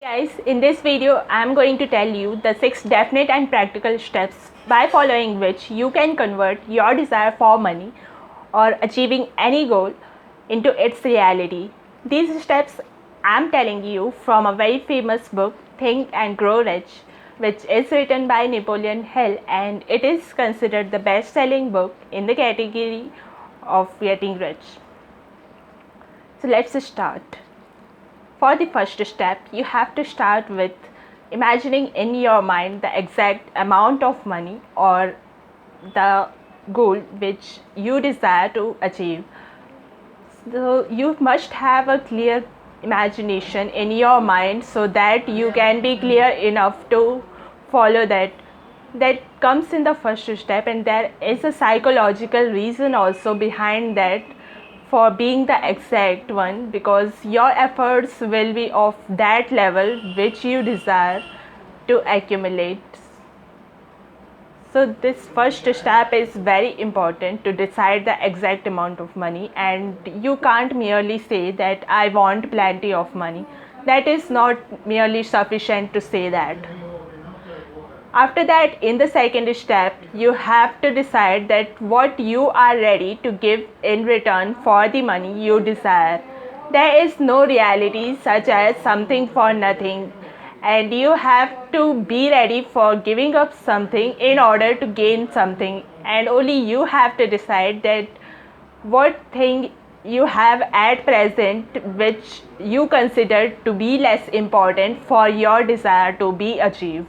Guys, in this video I am going to tell you the 6 definite and practical steps by following which you can convert your desire for money or achieving any goal into its reality. These steps I am telling you from a very famous book, Think and Grow Rich, which is written by Napoleon Hill, and it is considered the best-selling book in the category of getting rich. So let's start. For the first step, you have to start with imagining in your mind the exact amount of money or the goal which you desire to achieve. So you must have a clear imagination in your mind so that you can be clear enough to follow that. That comes in the first step, and there is a psychological reason also behind that for being the exact one, because your efforts will be of that level which you desire to accumulate. So this first step is very important to decide the exact amount of money, and you can't merely say that I want plenty of money. That is not merely sufficient to say that. After that, in the second step, you have to decide that what you are ready to give in return for the money you desire. There is no reality such as something for nothing, and you have to be ready for giving up something in order to gain something, and only you have to decide that what thing you have at present which you consider to be less important for your desire to be achieved,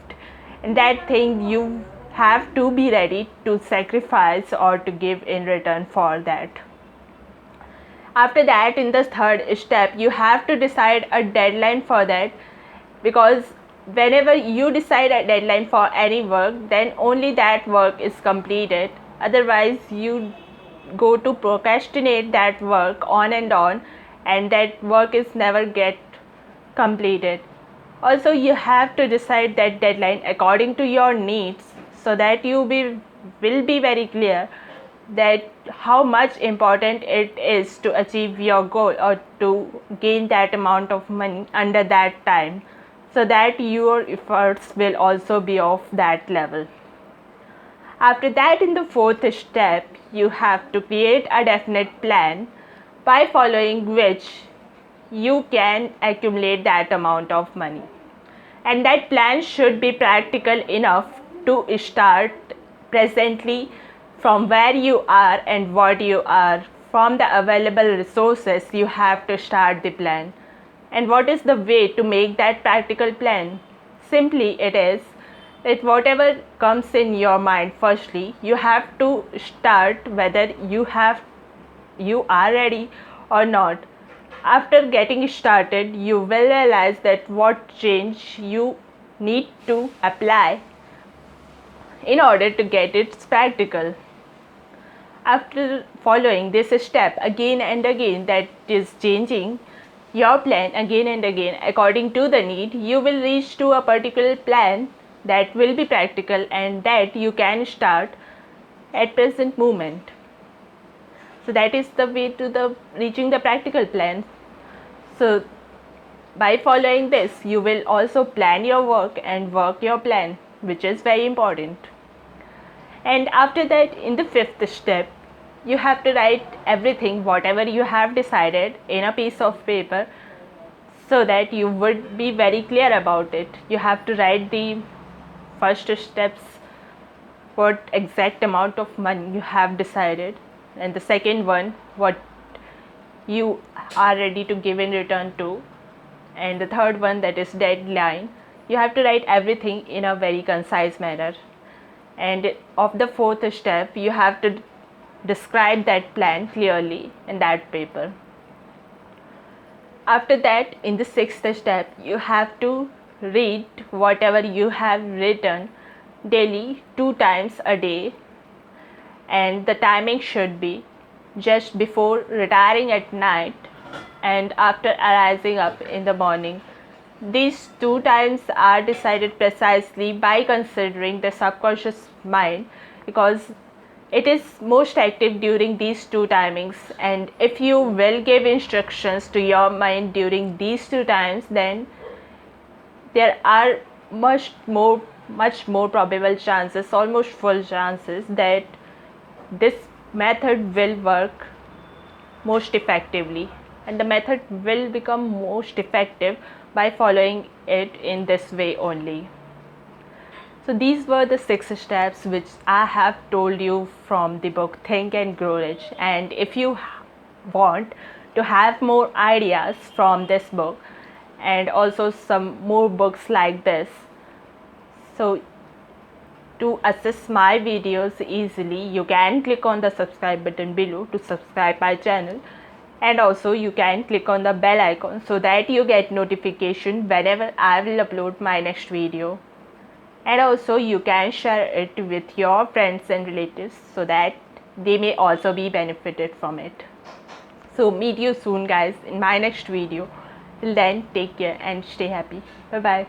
and that thing you have to be ready to sacrifice or to give in return for that. After that, in the third step, you have to decide a deadline for that, because whenever you decide a deadline for any work, then only that work is completed. Otherwise you go to procrastinate that work on, and that work is never get completed. Also, you have to decide that deadline according to your needs, so that you will be very clear that how much important it is to achieve your goal or to gain that amount of money under that time, so that your efforts will also be of that level. After that, in the fourth step, you have to create a definite plan by following which you can accumulate that amount of money. And that plan should be practical enough to start presently from where you are and what you are. From the available resources, you have to start the plan. And what is the way to make that practical plan? Simply, it is that whatever comes in your mind, firstly, you have to start whether you are ready or not. After getting started, you will realize that what change you need to apply in order to get it practical. After following this step again and again, that is changing your plan again and again according to the need, you will reach to a particular plan that will be practical and that you can start at present moment. So that is the way to the reaching the practical plan. So by following this, you will also plan your work and work your plan, which is very important. And after that, in the fifth step, you have to write everything whatever you have decided in a piece of paper, so that you would be very clear about it. You have to write the first steps, what exact amount of money you have decided, and the second one, what you are ready to give in return to, and the third one, that is deadline. You have to write everything in a very concise manner. And of the fourth step, you have to describe that plan clearly in that paper. After that, in the sixth step, you have to read whatever you have written daily 2 times a day, and the timing should be just before retiring at night and after arising up in the morning. These 2 times are decided precisely by considering the subconscious mind, because it is most active during these 2 timings, and if you will give instructions to your mind during these 2 times, then there are much more probable chances, almost full chances, that this method will work most effectively, and the method will become most effective by following it in this way only. So these were the 6 steps which I have told you from the book Think and Grow Rich. And if you want to have more ideas from this book and also some more books like this, so to access my videos easily, you can click on the subscribe button below to subscribe my channel, and also you can click on the bell icon so that you get notification whenever I will upload my next video. And also you can share it with your friends and relatives so that they may also be benefited from it. So meet you soon guys in my next video. Till then, take care and stay happy. Bye bye.